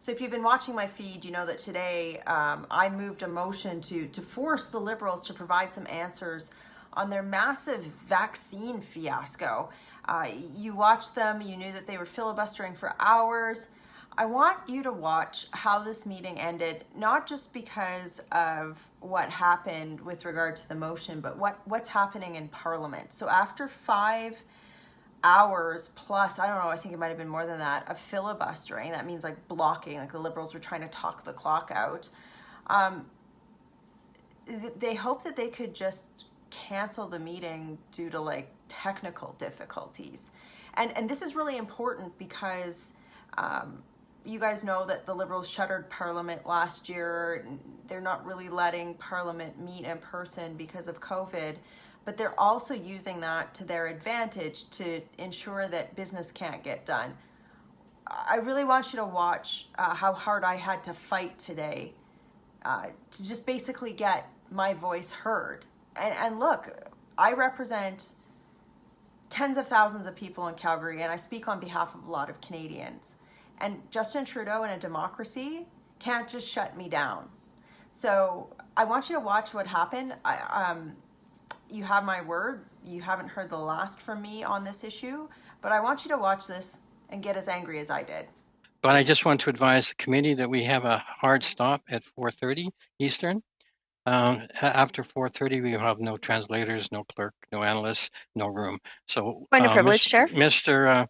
So if you've been watching my feed, you know that today I moved a motion to force the Liberals to provide some answers on their massive vaccine fiasco. You watched them, you knew that they were filibustering for hours. I want you to watch how this meeting ended, not just because of what happened with regard to the motion, but what's happening in Parliament. So after 5 hours plus, I don't know, I think it might have been more than that, of filibustering. That means like blocking, like the Liberals were trying to talk the clock out. They hope that they could just cancel the meeting due to like technical difficulties. And this is really important because you guys know that the Liberals shuttered Parliament last year. They're not really letting Parliament meet in person because of COVID, but they're also using that to their advantage to ensure that business can't get done. I really want you to watch how hard I had to fight today to just basically get my voice heard. And look, I represent tens of thousands of people in Calgary, and I speak on behalf of a lot of Canadians. And Justin Trudeau in a democracy can't just shut me down. So I want you to watch what happened. You have my word. You haven't heard the last from me on this issue, but I want you to watch this and get as angry as I did. But I just want to advise the committee that we have a hard stop at 4:30 Eastern. After 4:30, we have no translators, no clerk, no analysts, no room. So, Point of privilege, Chair. Mr.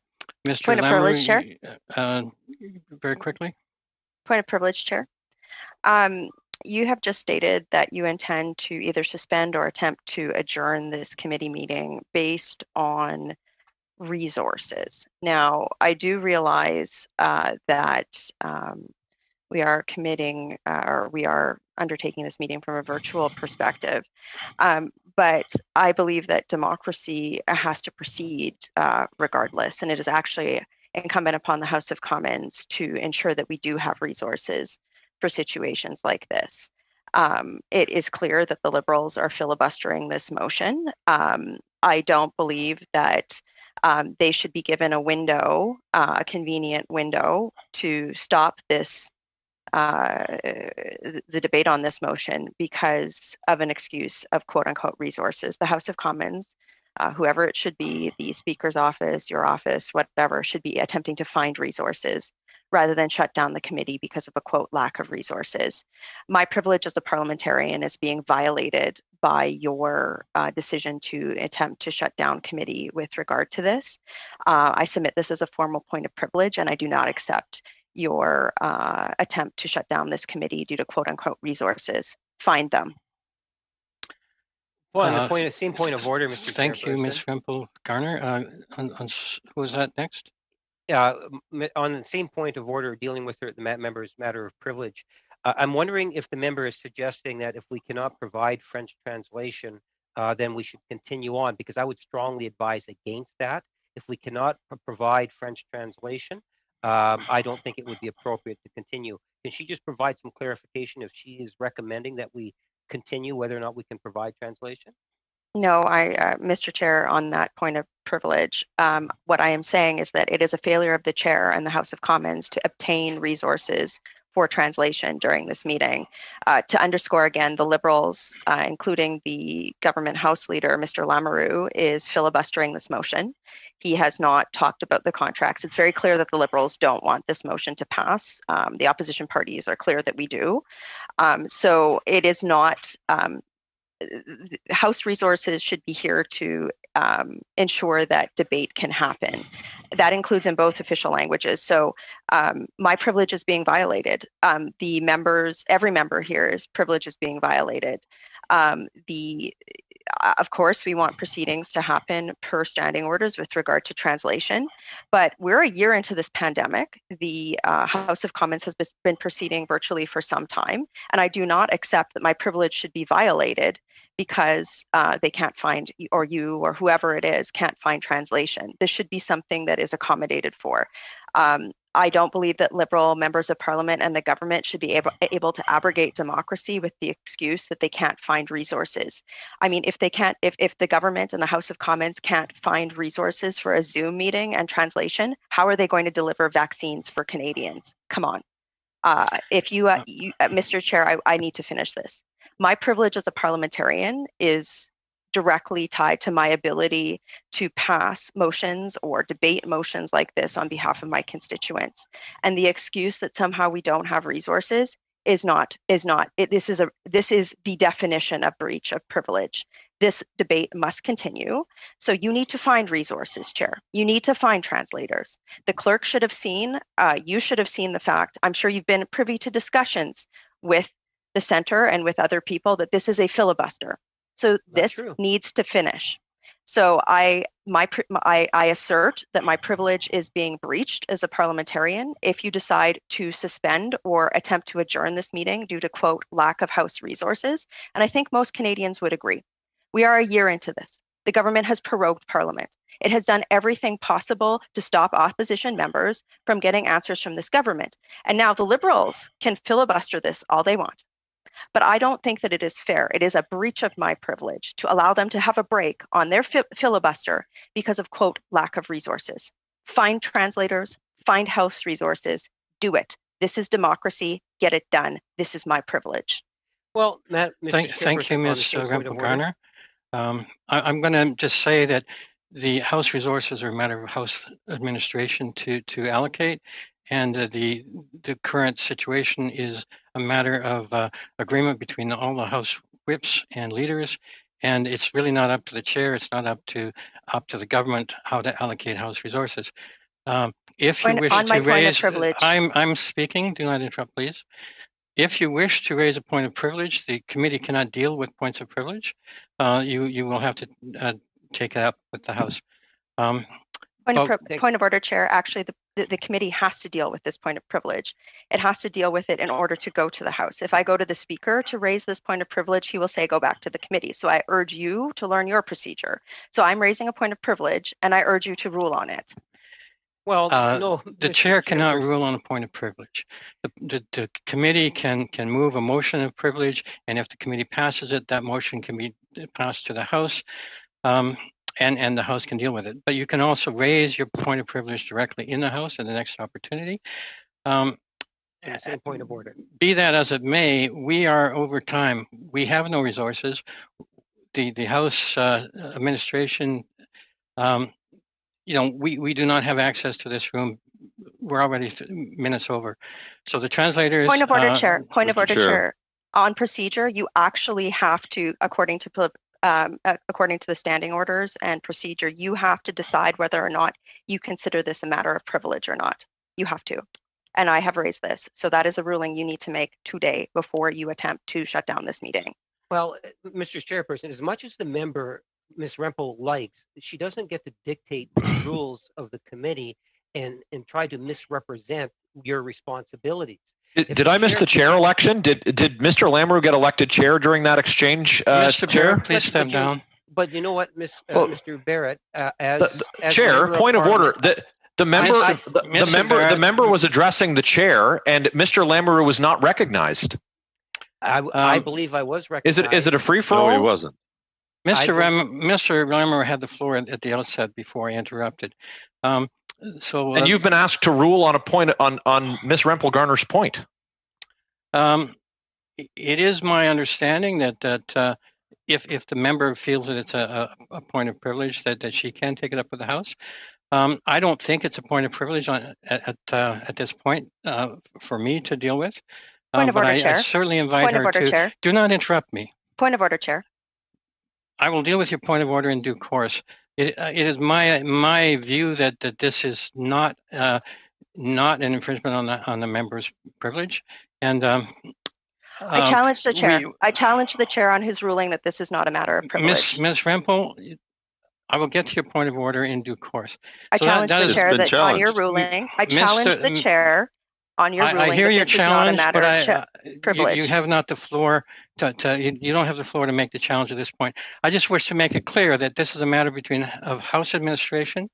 Point of privilege, Chair. Very quickly. Point of privilege, Chair. You have just stated that you intend to either suspend or attempt to adjourn this committee meeting based on resources. Now, I do realize that we are committing or we are undertaking this meeting from a virtual perspective. But I believe that democracy has to proceed regardless, and it is actually incumbent upon the House of Commons to ensure that we do have resources for situations like this. It is clear that the Liberals are filibustering this motion. I don't believe that they should be given a window, a convenient window, to stop this the debate on this motion because of an excuse of quote unquote resources. The House of Commons, whoever it should be, the Speaker's office, your office, whatever, should be attempting to find resources rather than shut down the committee because of a quote lack of resources. My privilege as a parliamentarian is being violated by your decision to attempt to shut down committee with regard to this. I submit this as a formal point of privilege, and I do not accept your attempt to shut down this committee due to quote unquote resources. Find them. Well, on the same point of order, Mr. Thank you, Ms. Rempel-Garner. Who is that next? On the same point of order, dealing with the member's matter of privilege, I'm wondering if the member is suggesting that if we cannot provide French translation, then we should continue on, because I would strongly advise against that. If we cannot provide French translation, I don't think it would be appropriate to continue. Can she just provide some clarification if she is recommending that we continue, whether or not we can provide translation? No, Mr. Chair, on that point of privilege, what I am saying is that it is a failure of the Chair and the House of Commons to obtain resources for translation during this meeting. To underscore again, the Liberals, including the government House Leader, Mr. Lamoureux, is filibustering this motion. He has not talked about the contracts. It's very clear that the Liberals don't want this motion to pass. The opposition parties are clear that we do. So it is not House resources should be here to ensure that debate can happen. That includes in both official languages. So my privilege is being violated. The members, every member here's privilege is being violated. Of course, we want proceedings to happen per standing orders with regard to translation, but we're a year into this pandemic. The House of Commons has been proceeding virtually for some time, and I do not accept that my privilege should be violated because they can't find, or you or whoever it is can't find translation. This should be something that is accommodated for. I don't believe that Liberal members of Parliament and the government should be able to abrogate democracy with the excuse that they can't find resources. I mean, if the government and the House of Commons can't find resources for a Zoom meeting and translation, how are they going to deliver vaccines for Canadians? Come on. If you, Mr. Chair, I need to finish this. My privilege as a parliamentarian is directly tied to my ability to pass motions or debate motions like this on behalf of my constituents. And the excuse that somehow we don't have resources is not. This is the definition of breach of privilege. This debate must continue. So you need to find resources, Chair. You need to find translators. The clerk should have seen, you should have seen the fact, I'm sure you've been privy to discussions with the center and with other people, that this is a filibuster. So this needs to finish. So I assert that my privilege is being breached as a parliamentarian if you decide to suspend or attempt to adjourn this meeting due to, quote, lack of House resources. And I think most Canadians would agree. We are a year into this. The government has prorogued Parliament. It has done everything possible to stop opposition members from getting answers from this government. And now the Liberals can filibuster this all they want. But I don't think that it is fair. It is a breach of my privilege to allow them to have a break on their filibuster because of, quote, lack of resources. Find translators, find House resources, do it. This is democracy. Get it done. This is my privilege. Well, Matt, thank you, Ms. Rempel-Garner. I'm going to just say that the House resources are a matter of House administration to allocate, and the current situation is a matter of agreement between all the House whips and leaders, and it's really not up to the chair. It's not up to the government how to allocate House resources. If you wish to raise, I'm speaking. Do not interrupt, please. If you wish to raise a point of privilege, the committee cannot deal with points of privilege. You will have to take it up with the House. Point of order, Chair. Actually, the committee has to deal with this point of privilege. It has to deal with it in order to go to the House. If I go to the Speaker to raise this point of privilege, he will say go back to the committee. So I urge you to learn your procedure. So I'm raising a point of privilege, and I urge you to rule on it. Well, no, the chair cannot rule on a point of privilege. The committee can move a motion of privilege, and if the committee passes it, that motion can be passed to the House, and the House can deal with it. But you can also raise your point of privilege directly in the House at the next opportunity. Same point of order. Be that as it may, we are over time. We have no resources. The House administration. We do not have access to this room. We're already minutes over. So the translators... Point of order, Chair. Point of order, Chair. On procedure, you actually have to, according to the standing orders and procedure, you have to decide whether or not you consider this a matter of privilege or not. You have to. And I have raised this. So that is a ruling you need to make today before you attempt to shut down this meeting. Well, Mr. Chairperson, as much as the member Ms. Rempel likes, she doesn't get to dictate the rules of the committee and try to misrepresent your responsibilities. Did I miss the chair election? Did Mr. Lamoureux get elected chair during that exchange? Mr. Chair, please step down. But you know what, Mr. Barrett, as chair, point of order. The member was addressing the chair, and Mr. Lamoureux was not recognized. I believe I was recognized. Is it a free for all? No, he wasn't. Mr. Lamoureux had the floor at the outset before I interrupted. And you've been asked to rule on a point on Ms. Rempel-Garner's point. It is my understanding that if the member feels that it's a point of privilege, that she can take it up with the House. I don't think it's a point of privilege at this point for me to deal with. Point of order, Chair. I certainly invite her to. Chair. Do not interrupt me. Point of order, Chair. I will deal with your point of order in due course. It is my view that this is not an infringement on the member's privilege, and I challenge the chair. I challenge the chair on his ruling that this is not a matter of privilege. Ms. Rempel, I will get to your point of order in due course. I challenge the chair that on your ruling. I challenge the chair on your ruling. I hear your challenge, but privilege. You have not the floor you don't have the floor to make the challenge at this point. I just wish to make it clear that this is a matter of House administration.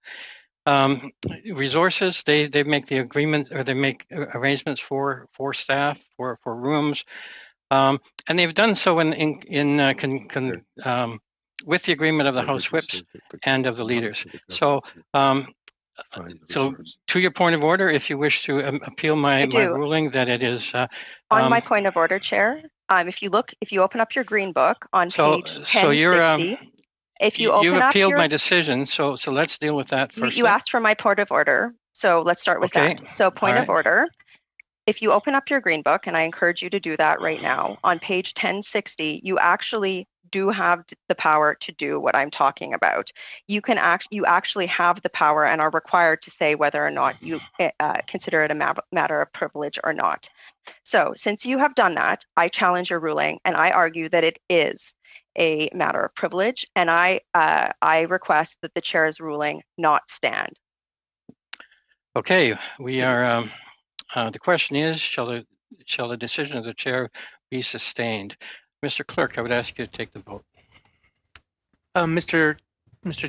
Resources, they make the agreement, or they make arrangements for staff, for rooms, and they've done so with the agreement of the House whips and of the leaders. So So to your point of order, if you wish to appeal my ruling that it is on my point of order, Chair. If you open up your green book on page 1060, if you open up appealed my decision, so let's deal with that first. You asked for my point of order, so let's start with that. So point of order. If you open up your green book, and I encourage you to do that right now, on page 1060, you actually do have the power to do what I'm talking about. You actually have the power and are required to say whether or not you consider it a matter of privilege or not. So since you have done that, I challenge your ruling and I argue that it is a matter of privilege, and I request that the chair's ruling not stand. Okay, we are. The question is, shall the decision of the chair be sustained? Mr. Clerk, I would ask you to take the vote. Mr.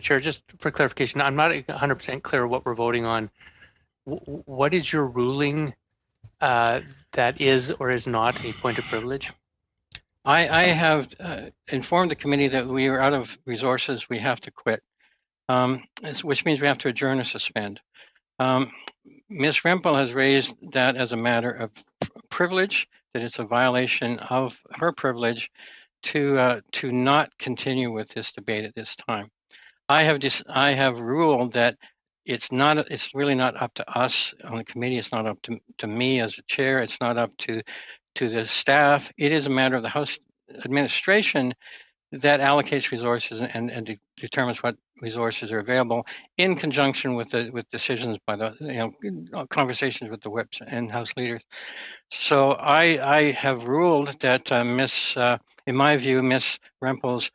Chair, just for clarification, I'm not 100% clear what we're voting on. What is your ruling that is or is not a point of privilege? I have informed the committee that we are out of resources. We have to quit, which means we have to adjourn or suspend. Ms. Rempel has raised that as a matter of privilege, that it's a violation of her privilege to not continue with this debate at this time. I have ruled that it's really not up to us on the committee. It's not up to me as the chair. It's not up to the staff. It is a matter of the House administration that allocates resources and determines what resources are available in conjunction with decisions by the conversations with the whips and House leaders. So I have ruled that in my view, Miss Rempel's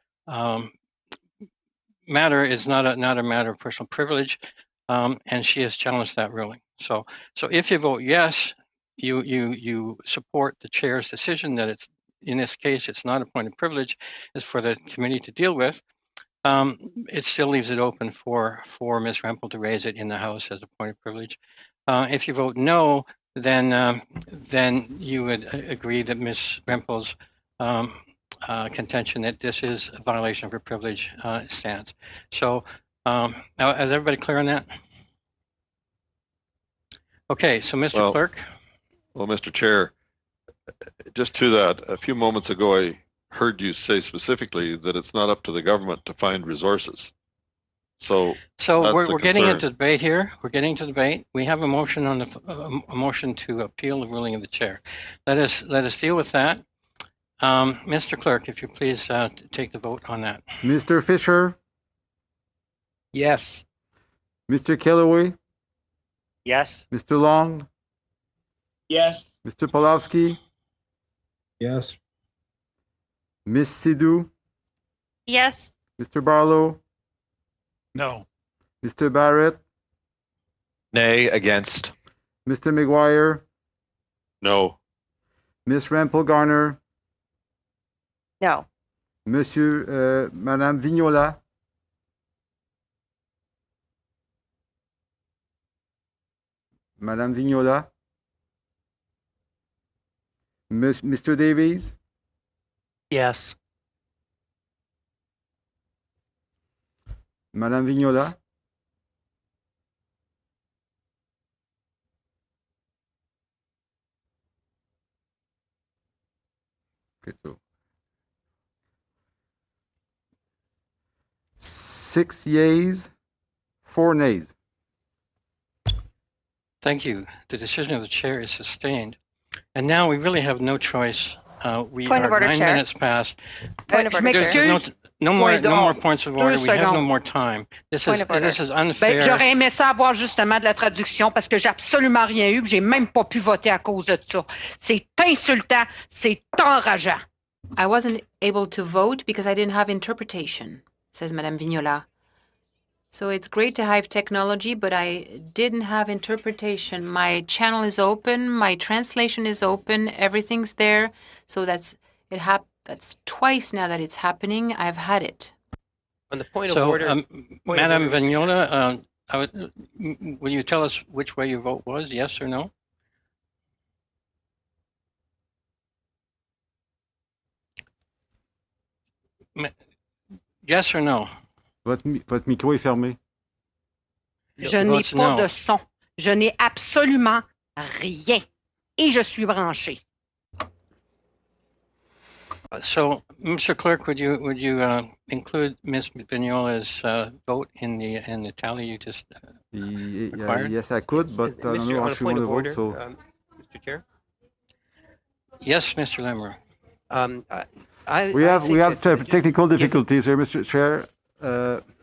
matter is not a matter of personal privilege, and she has challenged that ruling. So if you vote yes, you support the chair's decision that it's, in this case, it's not a point of privilege, it's for the committee to deal with. It still leaves it open for Ms. Rempel to raise it in the House as a point of privilege. If you vote no, then you would agree that Ms. Rempel's contention that this is a violation of her privilege stands. So now, is everybody clear on that? Okay, so Mr. Clerk. Well, Mr. Chair, just to that, a few moments ago, I heard you say specifically that it's not up to the government to find resources. So we're getting into debate here. We're getting to debate. We have a motion on a motion to appeal the ruling of the chair. Let us deal with that. Mr. Clerk, if you please take the vote on that. Mr. Fisher? Yes. Mr. Kellaway? Yes. Mr. Long? Yes. Mr. Pawlowski? Yes. Miss Sidhu? Yes. Mr. Barlow? No. Mr. Barrett? Nay, against. Mr. McGuire? No. Miss Rempel Garner? No. Madame Vignola? Madame Vignola? Mr. Davies? Yes. Madame Vignola? Okay, so 6 yeas, 4 nays. Thank you. The decision of the chair is sustained. And now we really have no choice. We Point are of order, 9 Chair. minutes past. Point of order, Chair. No more points of order. We have no more time. This is unfair. J'aurais aimé ça avoir justement de la traduction parce que j'ai absolument rien eu, j'ai même pas pu voter à cause de ça. C'est insultant, c'est enrageant. I wasn't able to vote because I didn't have interpretation, says Madame Vignola. So it's great to have technology, but I didn't have interpretation. My channel is open, my translation is open, everything's there. So that's twice now that it's happening. I've had it. On the point of order, Madame Vignola, will you tell us which way your vote was, yes or no? Yes or no? Votre micro est fermé. Je n'ai votes pas no. de son. Je n'ai absolument rien. Et je suis branché. So, Mr. Clerk, would you include Ms. Vignola's vote in the tally you just required? Yes, I could, but I don't know how On a she point want to of vote. order, So Mr. Chair. Yes, Mr. Lemmer. we have just technical difficulties here, Mr. Chair.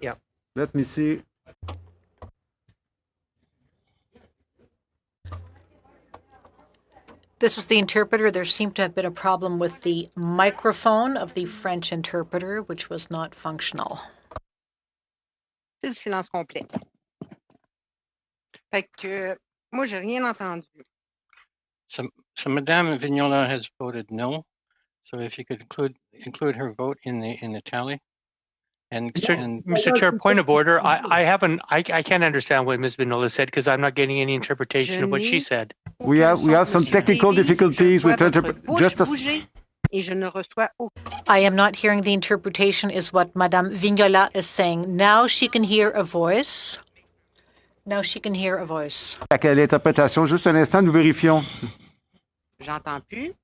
Yeah. Let me see. This is the interpreter. There seemed to have been a problem with the microphone of the French interpreter, which was not functional. C'est le silence complet. Fait que moi, j'ai rien entendu. So Madame Vignola has voted no. So if you could include her vote in the tally. And Mr. Chair, point of order. I can't understand what Ms. Vignola said because I'm not getting any interpretation of what she said. We have some technical difficulties with interpretation. I am not hearing the interpretation is what Madame Vignola is saying. Now she can hear a voice. Now she can hear a voice. L'interprétation, juste un instant, nous vérifions. J'entends plus.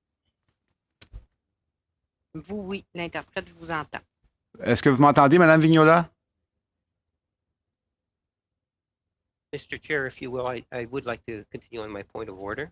Vous, oui. L'interprète, je vous entends. Est-ce que vous m'entendez, Madame Vignola? Mr. Chair, if you will, I would like to continue on my point of order.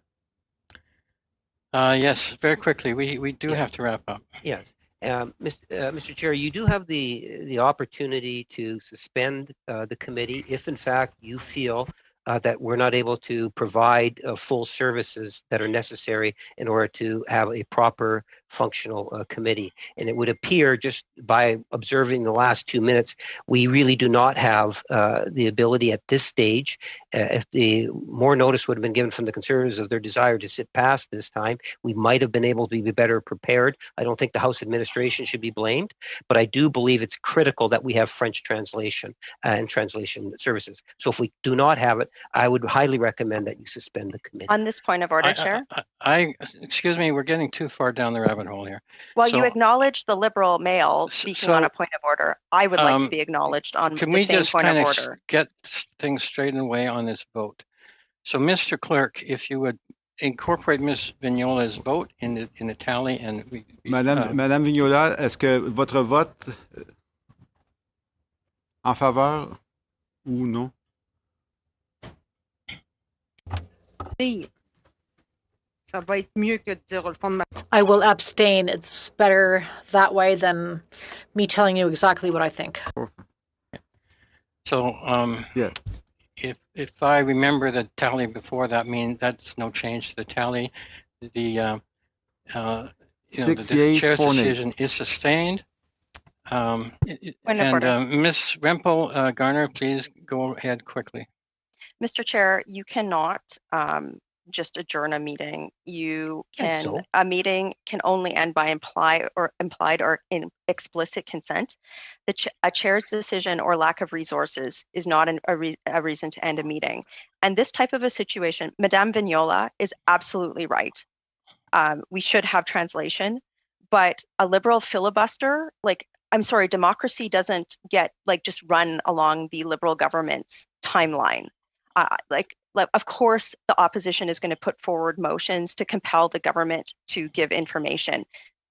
Yes, very quickly. We do have to wrap up. Yes. Mr. Chair, you do have the opportunity to suspend the committee if, in fact, you feel that we're not able to provide full services that are necessary in order to have a proper functional committee. And it would appear, just by observing the last 2 minutes, we really do not have the ability at this stage. If the more notice would have been given from the Conservatives of their desire to sit past this time, we might have been able to be better prepared. I don't think the House administration should be blamed, but I do believe it's critical that we have French translation and translation services. So if we do not have it, I would highly recommend that you suspend the committee. On this point of order, Chair? Excuse me, we're getting too far down the rabbit hole here. Well, you acknowledge the Liberal male speaking on a point of order. I would like to be acknowledged on the same point of order. Can we just kind of get things straightened away on this vote? So, Mr. Clerk, if you would incorporate Ms. Vignola's vote in the tally and Madame Vignola, est-ce que votre vote en faveur ou non? Ça va être mieux que de dire au fond de ma... I will abstain. It's better that way than me telling you exactly what I think. So, yeah. If I remember the tally before, that means that's no change to the tally. The chair's decision is sustained. And Ms. Rempel Garner, please go ahead quickly. Mr. Chair, you cannot just adjourn a meeting. A meeting can only end by implied or explicit consent. A chair's decision or lack of resources is not a reason to end a meeting. And this type of a situation, Madame Vignola is absolutely right. We should have translation, but a Liberal filibuster, democracy doesn't get just run along the Liberal government's timeline. Of course, the opposition is going to put forward motions to compel the government to give information.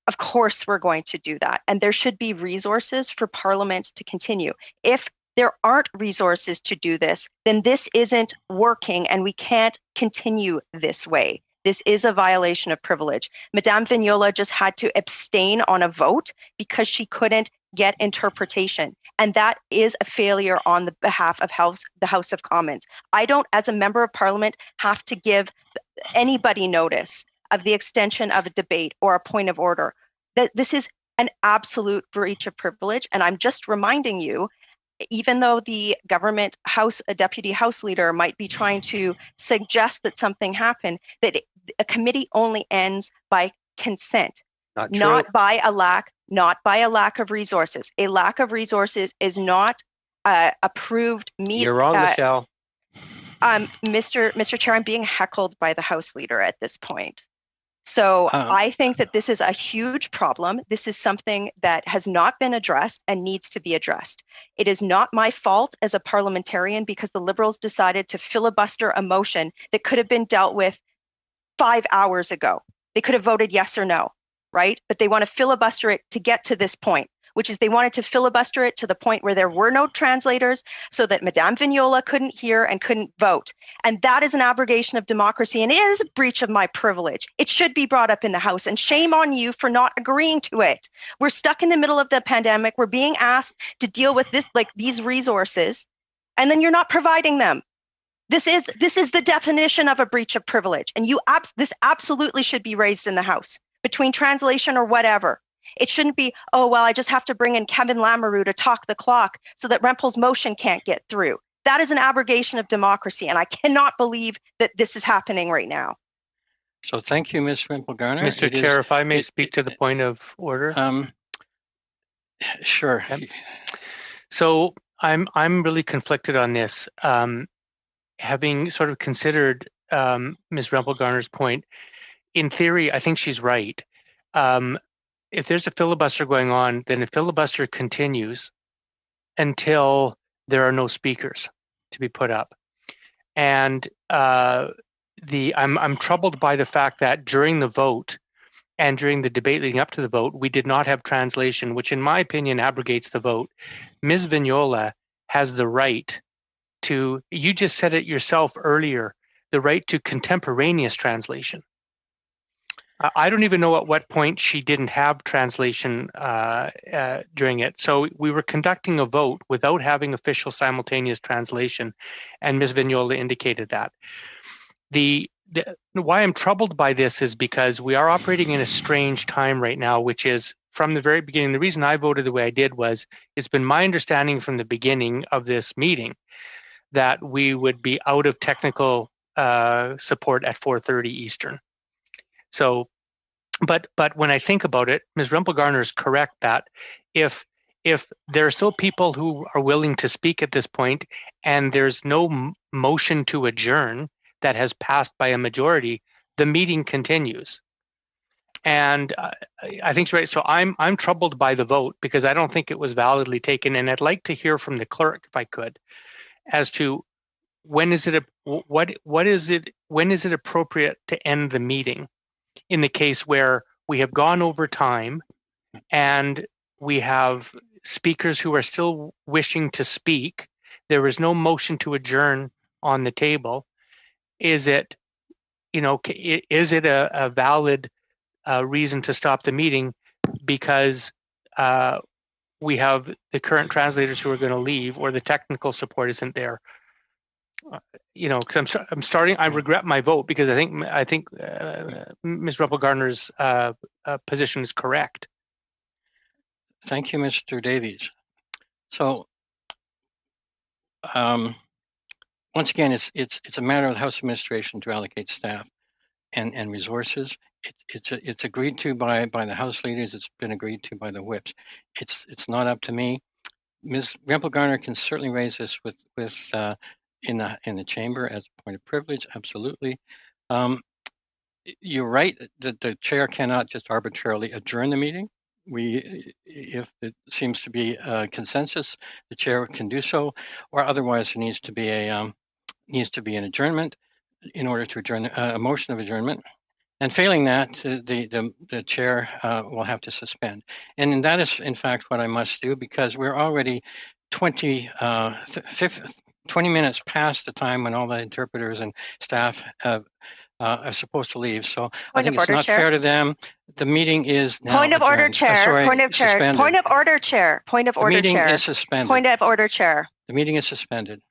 Of course, we're going to do that. And there should be resources for Parliament to continue. If there aren't resources to do this, then this isn't working and we can't continue this way. This is a violation of privilege. Madame Vignola just had to abstain on a vote because she couldn't get interpretation. And that is a failure on the behalf of the House of Commons. I don't, as a member of Parliament, have to give anybody notice of the extension of a debate or a point of order. This is an absolute breach of privilege. And I'm just reminding you, even though the government house, a deputy house leader might be trying to suggest that something happened, that a committee only ends by consent, not by a lack of resources. A lack of resources is not approved meeting. You're wrong, Michelle. Mr. Chair, I'm being heckled by the House Leader at this point. So I think that this is a huge problem. This is something that has not been addressed and needs to be addressed. It is not my fault as a parliamentarian because the Liberals decided to filibuster a motion that could have been dealt with 5 hours ago. They could have voted yes or no, right? But they want to filibuster it to get to this point, which is they wanted to filibuster it to the point where there were no translators so that Madame Vignola couldn't hear and couldn't vote. And that is an abrogation of democracy, and it is a breach of my privilege. It should be brought up in the House, and shame on you for not agreeing to it. We're stuck in the middle of the pandemic. We're being asked to deal with this, like these resources, and then you're not providing them. This is the definition of a breach of privilege, and this absolutely should be raised in the House between translation or whatever. It shouldn't be, oh, well, I just have to bring in Kevin Lamoureux to talk the clock so that Rempel's motion can't get through. That is an abrogation of democracy, and I cannot believe that this is happening right now. So thank you, Ms. Rempel-Garner. Mr. Chair, if I may speak to the point of order. Sure. Okay. So I'm really conflicted on this. Having sort of considered Ms. Rempel-Garner's point, in theory, I think she's right. If there's a filibuster going on, then the filibuster continues until there are no speakers to be put up. And I'm troubled by the fact that during the vote and during the debate leading up to the vote, we did not have translation, which in my opinion abrogates the vote. Ms. Vignola has the right to, you just said it yourself earlier, the right to contemporaneous translation. I don't even know at what point she didn't have translation during it. So we were conducting a vote without having official simultaneous translation, and Ms. Vignola indicated that. Why I'm troubled by this is because we are operating in a strange time right now, which is from the very beginning. The reason I voted the way I did was it's been my understanding from the beginning of this meeting that we would be out of technical support at 4:30 Eastern. So, but when I think about it, Ms. Rempel-Garner is correct that if there are still people who are willing to speak at this point and there's no motion to adjourn that has passed by a majority, the meeting continues. And I think it's right. So I'm troubled by the vote because I don't think it was validly taken, and I'd like to hear from the clerk, if I could, as to when is it appropriate to end the meeting in the case where we have gone over time and we have speakers who are still wishing to speak. There is no motion to adjourn on the table. Is it a valid reason to stop the meeting because we have the current translators who are going to leave or the technical support isn't there? Because I regret my vote because I think Ms. Rempel-Garner's position is correct. Thank you, Mr. Davies. So once again, it's a matter of the House administration to allocate staff and resources. It's agreed to by the House leaders. It's been agreed to by the whips. It's not up to me. Ms. Rempel-Garner can certainly raise this with in the chamber as a point of privilege. Absolutely. You're right that the chair cannot just arbitrarily adjourn the meeting. If it seems to be a consensus, the chair can do so, or otherwise there needs to be an adjournment in order to adjourn a motion of adjournment. And failing that, the chair will have to suspend. And that is, in fact, what I must do because we're already 20 minutes past the time when all the interpreters and staff are supposed to leave. So I think it's not fair to them. The meeting is now Point of order, Chair. Point of order, Chair. Point of order, Chair. The meeting is suspended. Point of order, Chair. The meeting is suspended.